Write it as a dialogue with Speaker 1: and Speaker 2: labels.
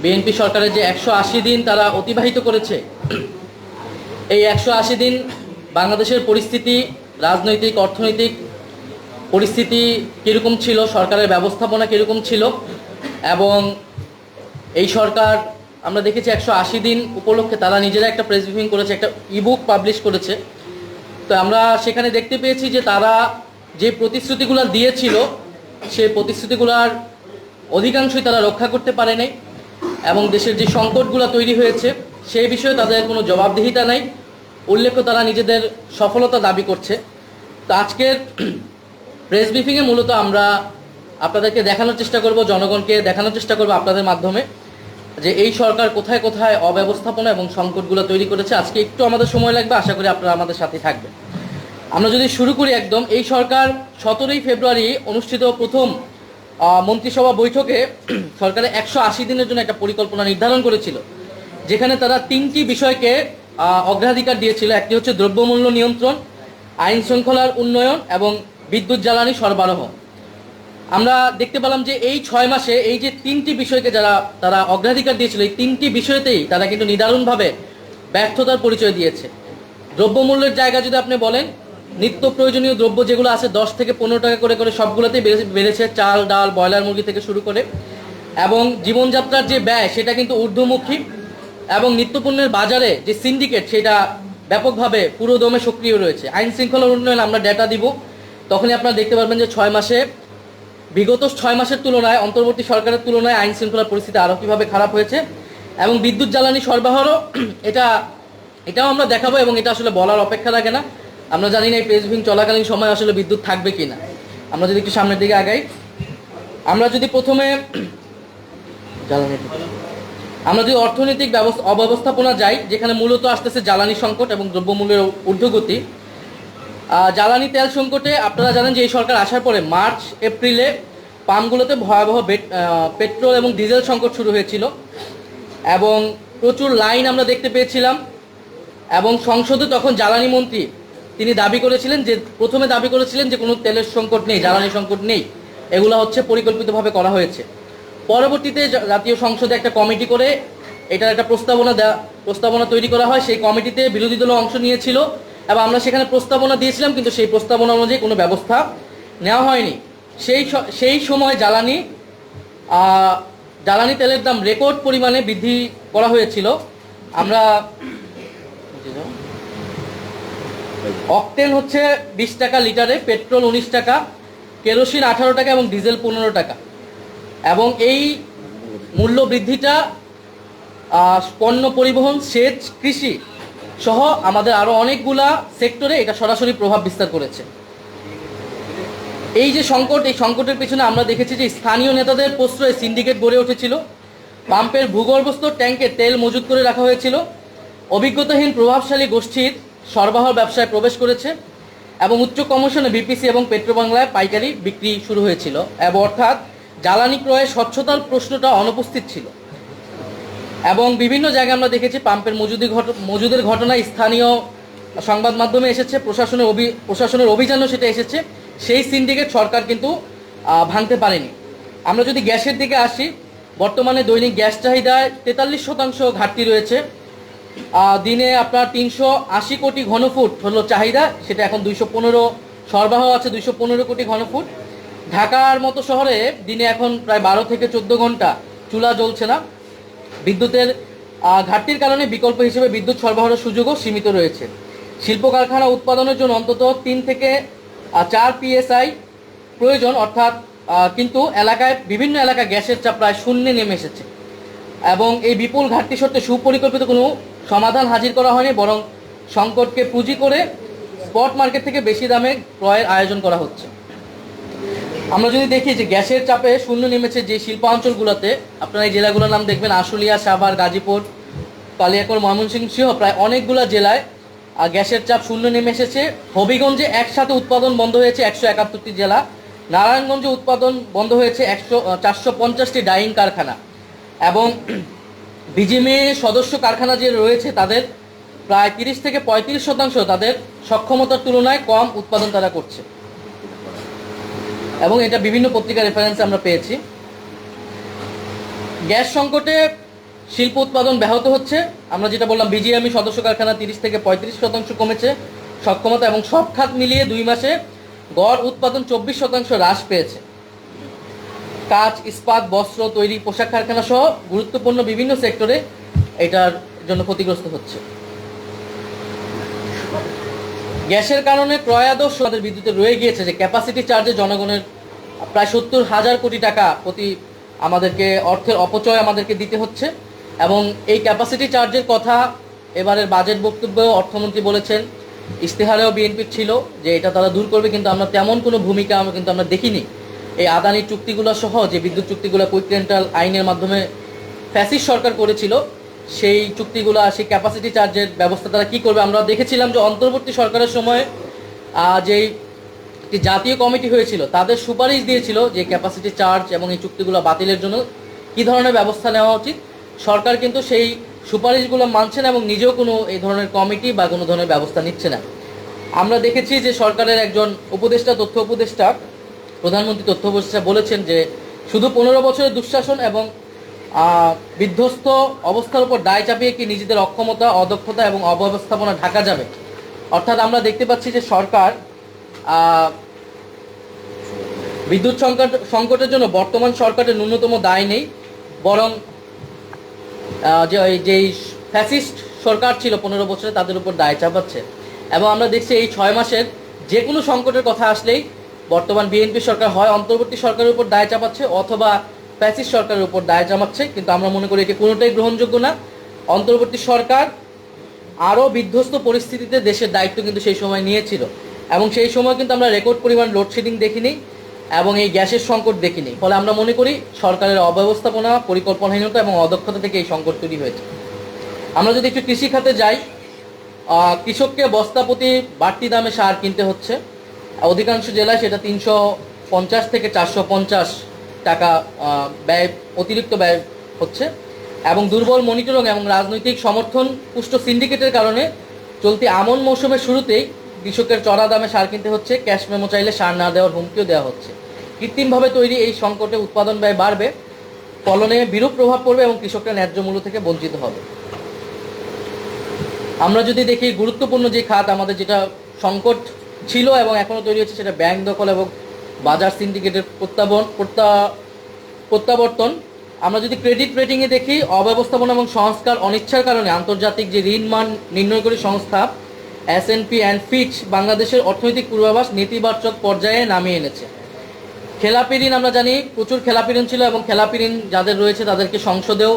Speaker 1: BNP সরকারের যে 180 দিন তারা অতিবাহিত করেছে, এই 180 দিন বাংলাদেশের পরিস্থিতি, রাজনৈতিক অর্থনৈতিক পরিস্থিতি কীরকম ছিল, সরকারের ব্যবস্থাপনা কীরকম ছিল, এবং এই সরকার আমরা দেখেছি 180 দিন উপলক্ষে তারা নিজেরা একটা প্রেস ব্রিফিং করেছে, একটা ইবুক পাবলিশ করেছে। তো আমরা সেখানে দেখতে পেয়েছি যে তারা যে প্রতিশ্রুতিগুলো দিয়েছিল সেই প্রতিশ্রুতিগুলোর অধিকাংশই তারা রক্ষা করতে পারে নাই, এবং দেশের যে সংকটগুলো তৈরি হয়েছে সেই বিষয়ে তাদের কোনো জবাবদিহিতা নাই। উল্লেখ্য তারা নিজেদের সফলতা দাবি করছে। তো আজকের প্রেস ব্রিফিংয়ে মূলত আমরা আপনাদেরকে দেখানোর চেষ্টা করব, জনগণকে দেখানোর চেষ্টা করব আপনাদের মাধ্যমে, যে এই সরকার কোথায় কোথায় অব্যবস্থাপনা এবং সংকটগুলো তৈরি করেছে। আজকে একটু আমাদের সময় লাগবে, আশা করি আপনারা আমাদের সাথে থাকবেন। আমরা যদি শুরু করি একদম, এই সরকার 17ই ফেব্রুয়ারি অনুষ্ঠিত প্রথম মন্ত্রিসভা বৈঠকে সরকারের 180 দিনের জন্য একটা পরিকল্পনা নির্ধারণ করেছিল, যেখানে তারা 3টি বিষয়কে অগ্রাধিকার দিয়েছিল। একটি হচ্ছে দ্রব্যমূল্য নিয়ন্ত্রণ, আইন শৃঙ্খলার উন্নয়ন এবং বিদ্যুৎ জ্বালানি সরবরাহ। আমরা দেখতে পেলাম যে এই 6 মাসে এই যে 3টি বিষয়কে তারা অগ্রাধিকার দিয়েছিল, এই 3টি বিষয়তেই তারা কিন্তু নিদারুণভাবে ব্যর্থতার পরিচয় দিয়েছে। দ্রব্যমূল্যের জায়গা যদি আপনি বলেন, নিত্য প্রয়োজনীয় দ্রব্য যেগুলো আছে 10 থেকে 15 টাকা করে করে সবগুলোতেই বেড়েছে, চাল ডাল ব্রয়লার মুরগি থেকে শুরু করে, এবং জীবনযাত্রার যে ব্যয় সেটা কিন্তু ঊর্ধ্বমুখী, এবং নিত্যপণ্যের বাজারে যে সিন্ডিকেট সেটা ব্যাপকভাবে পুরোদমে সক্রিয় রয়েছে। আইন শৃঙ্খলার উন্নয়ন আমরা ডেটা দিব, তখনই আপনারা দেখতে পারবেন যে 6 মাসে বিগত 6 মাসের তুলনায়, অন্তর্বর্তী সরকারের তুলনায় আইন শৃঙ্খলার পরিস্থিতি আরও কীভাবে খারাপ হয়েছে। এবং বিদ্যুৎ জ্বালানি সরবরাহও এটাও আমরা দেখাবো, এবং এটা আসলে বলার অপেক্ষা রাখে না। আমরা জানি না এই প্রেস ব্রিফিং চলাকালীন সময় আসলে বিদ্যুৎ থাকবে কি না। আমরা যদি একটু সামনের দিকে আগাই, আমরা যদি প্রথমে আমরা যদি অর্থনৈতিক অব্যবস্থাপনা যাই, যেখানে মূলত আসতেছে জ্বালানি সংকট এবং দ্রব্যমূল্যের ঊর্ধ্বগতি। জ্বালানি তেল সংকটে আপনারা জানেন যে এই সরকার আসার পরে মার্চ এপ্রিলে পাম্পগুলোতে ভয়াবহ পেট্রোল এবং ডিজেল সংকট শুরু হয়েছিল, এবং প্রচুর লাইন আমরা দেখতে পেয়েছিলাম। এবং সংসদে তখন জ্বালানি মন্ত্রী তিনি প্রথমে দাবি করেছিলেন যে কোনো তেলের সংকট নেই, জ্বালানি সংকট নেই, এগুলো হচ্ছে পরিকল্পিতভাবে করা হয়েছে। পরবর্তীতে জাতীয় সংসদে একটা কমিটি করে এটার একটা প্রস্তাবনা তৈরি করা হয়। সেই কমিটিতে বিরোধী দল অংশ নিয়েছিল, এবং আমরা সেখানে প্রস্তাবনা দিয়েছিলাম, কিন্তু সেই প্রস্তাবনা অনুযায়ী কোনো ব্যবস্থা নেওয়া হয়নি। সেই সময় জ্বালানি তেলের দাম রেকর্ড পরিমাণে বৃদ্ধি করা হয়েছিল। আমরা অকটেন হচ্ছে 20 টাকা লিটারে, পেট্রোল 19 টাকা, কেরোসিন 18 টাকা এবং ডিজেল 15 টাকা। এবং এই মূল্য বৃদ্ধিটা পণ্য পরিবহন, সেচ, কৃষি সহ আমাদের আরও অনেকগুলা সেক্টরে এটা সরাসরি প্রভাব বিস্তার করেছে। এই যে সংকট, এই সংকটের পেছনে আমরা দেখেছি যে স্থানীয় নেতাদের প্রশ্রয়ে সিন্ডিকেট গড়ে উঠেছিল। পাম্পের ভূগর্ভস্থ ট্যাঙ্কে তেল মজুত করে রাখা হয়েছিল। অভিজ্ঞতাহীন প্রভাবশালী গোষ্ঠীর সরবরাহ ব্যবসায় প্রবেশ করেছে, এবং উচ্চ কমিশনে বিপিসি এবং পেট্রোবাংলায় পাইকারি বিক্রি শুরু হয়েছিল, এবং অর্থাৎ জ্বালানি ক্রয়ে স্বচ্ছতার প্রশ্নটা অনুপস্থিত ছিল। এবং বিভিন্ন জায়গায় আমরা দেখেছি পাম্পের মজুদের ঘটনায় স্থানীয় সংবাদ মাধ্যমে এসেছে, প্রশাসনের অভিযানও সেটা এসেছে। সেই সিন্ডিকেট সরকার কিন্তু ভাঙতে পারেনি। আমরা যদি গ্যাসের দিকে আসি, বর্তমানে দৈনিক গ্যাস চাহিদায় 43% ঘাটতি রয়েছে। দিনে আপনার 380 কোটি ঘনফুট হলো চাহিদা, সেটা এখন 215 সরবরাহ আছে, 215 কোটি ঘনফুট। ঢাকার মতো শহরে দিনে এখন প্রায় 12 থেকে 14 ঘন্টা চুলা জ্বলছে না। বিদ্যুতের ঘাটতির কারণে বিকল্প হিসেবে বিদ্যুৎ সরবরাহের সুযোগও সীমিত রয়েছে। শিল্প কারখানা উৎপাদনের জন্য অন্তত 3 থেকে 4 PSI প্রয়োজন, অর্থাৎ কিন্তু বিভিন্ন এলাকায় গ্যাসের চাপ প্রায় শূন্যে নেমে এসেছে। এবং এই বিপুল ঘাটতি সত্ত্বে সুপরিকল্পিত কোনো সমাধান হাজির করা হয়নি, বরং সংকটকে পুঁজি করে স্পট মার্কেট থেকে বেশি দামে ক্রয়ের আয়োজন করা হচ্ছে। আমরা যদি দেখি যে গ্যাসের চাপে শূন্য নেমেছে যে শিল্পাঞ্চলগুলোতে, আপনারা এই জেলাগুলোর নাম দেখবেন, আশুলিয়া, সাভার, গাজীপুর, কালিয়াকৈর, ময়মনসিংহ সহ প্রায় অনেকগুলো জেলায় গ্যাসের চাপ শূন্য নেমে এসেছে। হবিগঞ্জে একসাথে উৎপাদন বন্ধ হয়েছে 171টি জেলা। নারায়ণগঞ্জে উৎপাদন বন্ধ হয়েছে 450টি ডাইং কারখানা। এবং বিজিএমএ সদস্য কারখানা যে রয়েছে তাদের প্রায় 30 থেকে 35% তাদের সক্ষমতার তুলনায় কম উৎপাদন তারা করছে। এবং এটা বিভিন্ন পত্রিকা রেফারেন্সে আমরা পেয়েছি। গ্যাস সংকটে শিল্প উৎপাদন ব্যাহত হচ্ছে। আমরা যেটা বললাম, বিজিএমই সদস্য কারখানা 30 থেকে 35% কমেছে সক্ষমতা, এবং সব খাত মিলিয়ে 2 মাসে গড় উৎপাদন 24% হ্রাস পেয়েছে। কাঁচ, ইস্পাত, বস্ত্র তৈরি, পোশাক কারখানা সহ গুরুত্বপূর্ণ বিভিন্ন সেক্টরে এটার জন্য ক্ষতিগ্রস্ত হচ্ছে। গ্যাসের কারণে ক্রয়াদেশ আমাদের বিদ্যুতে রয়ে গিয়েছে, যে ক্যাপাসিটি চার্জে জনগণের প্রায় 70,000 কোটি টাকা প্রতি আমাদেরকে অর্থের অপচয় আমাদেরকে দিতে হচ্ছে। এবং এই ক্যাপাসিটি চার্জের কথা এবারের বাজেট বক্তব্যেও অর্থমন্ত্রী বলেছেন, ইশতেহারেও বিএনপির ছিল যে এটা তারা দূর করবে, কিন্তু আমরা তেমন কোনো ভূমিকা আমরা দেখিনি। এই আদানির চুক্তিগুলো সহ যে বিদ্যুৎ চুক্তিগুলো কুইক রেন্টাল আইনের মাধ্যমে ফ্যাসিস্ট সরকার করেছিল, সেই চুক্তিগুলো, সেই ক্যাপাসিটি চার্জের ব্যবস্থা তারা কী করবে। আমরা দেখেছিলাম যে অন্তর্বর্তী সরকারের সময় যেই একটি জাতীয় কমিটি হয়েছিল, তাদের সুপারিশ দিয়েছিল যে ক্যাপাসিটি চার্জ এবং এই চুক্তিগুলো বাতিলের জন্য কী ধরনের ব্যবস্থা নেওয়া উচিত। সরকার কিন্তু সেই সুপারিশগুলো মানছে না এবং নিজেও কোনো এই ধরনের কমিটি বা কোনো ধরনের ব্যবস্থা নিচ্ছে না। আমরা দেখেছি যে সরকারের একজন উপদেষ্টা, তথ্য উপদেষ্টা, প্রধানমন্ত্রী তথ্য উপদেষ্টা বলেছেন যে শুধু 15 বছরের দুঃশাসন এবং বিধ্বস্ত অবস্থার উপর দায় চাপিয়ে কি নিজেদের অক্ষমতা, অদক্ষতা এবং অব্যবস্থাপনা ঢাকা যাবে। অর্থাৎ আমরা দেখতে পাচ্ছি যে সরকার বিদ্যুৎ সংকটের জন্য বর্তমান সরকারের ন্যূনতম দায় নেই, বরং যেই ফ্যাসিস্ট সরকার ছিল 15 বছরে তাদের উপর দায় চাপাচ্ছে। এবং আমরা দেখছি এই 6 মাসের যে কোনো সংকটের কথা আসলেই বর্তমান বিএনপি সরকার হয় অন্তর্বর্তী সরকারের উপর দায় চাপাচ্ছে অথবা ফ্যাসিস্ট সরকারের উপর দায় চাপাচ্ছে, কিন্তু আমরা মনে করি এটি কোনোটাই গ্রহণযোগ্য না। অন্তর্বর্তী সরকার আরও বিধ্বস্ত পরিস্থিতিতে দেশের দায়িত্ব কিন্তু সেই সময় নিয়েছিল, এবং সেই সময় কিন্তু আমরা রেকর্ড পরিমাণ লোডশেডিং দেখিনি এবং এই গ্যাসের সংকট দেখিনি। ফলে আমরা মনে করি সরকারের অব্যবস্থাপনা, পরিকল্পনাহীনতা এবং অদক্ষতা থেকে এই সংকট তৈরি হয়েছে। আমরা যদি একটু কৃষি খাতে যাই, কৃষককে বস্তা প্রতি বাড়তি দামে সার কিনতে হচ্ছে। অধিকাংশ জেলায় সেটা 350 থেকে 450 টাকা ব্যয়, অতিরিক্ত ব্যয় হচ্ছে। এবং দুর্বল মনিটরিং এবং রাজনৈতিক সমর্থন পুষ্ট সিন্ডিকেটের কারণে চলতি আমন মৌসুমের শুরুতেই কৃষকের চড়া দামে সার কিনতে হচ্ছে। ক্যাশ মেমো চাইলে সার না দেওয়ার হুমকিও দেওয়া হচ্ছে। কৃত্রিমভাবে তৈরি এই সংকটে উৎপাদন ব্যয় বাড়বে, ফলনে বিরূপ প্রভাব পড়বে এবং কৃষকরা ন্যায্য মূল্য থেকে বঞ্চিত হবে। আমরা যদি দেখি গুরুত্বপূর্ণ যে খাত আমাদের যেটা সংকট ছিল এবং এখনও তৈরি হচ্ছে, সেটা ব্যাংক দখল এবং বাজার সিন্ডিকেটের প্রত্যাবর্তন। আমরা যদি ক্রেডিট রেটিংয়ে দেখি, অব্যবস্থাপনা এবং সংস্কার অনিচ্ছার কারণে আন্তর্জাতিক যে ঋণ মান নির্ণয়কারী সংস্থা S&P অ্যান্ড ফিচ বাংলাদেশের অর্থনৈতিক পূর্বাভাস নেতিবাচক পর্যায়ে নামিয়ে এনেছে। খেলাপি ঋণ আমরা জানি প্রচুর খেলাপি ঋণ ছিল, এবং খেলাপি ঋণ যাদের রয়েছে তাদেরকে সংসদেও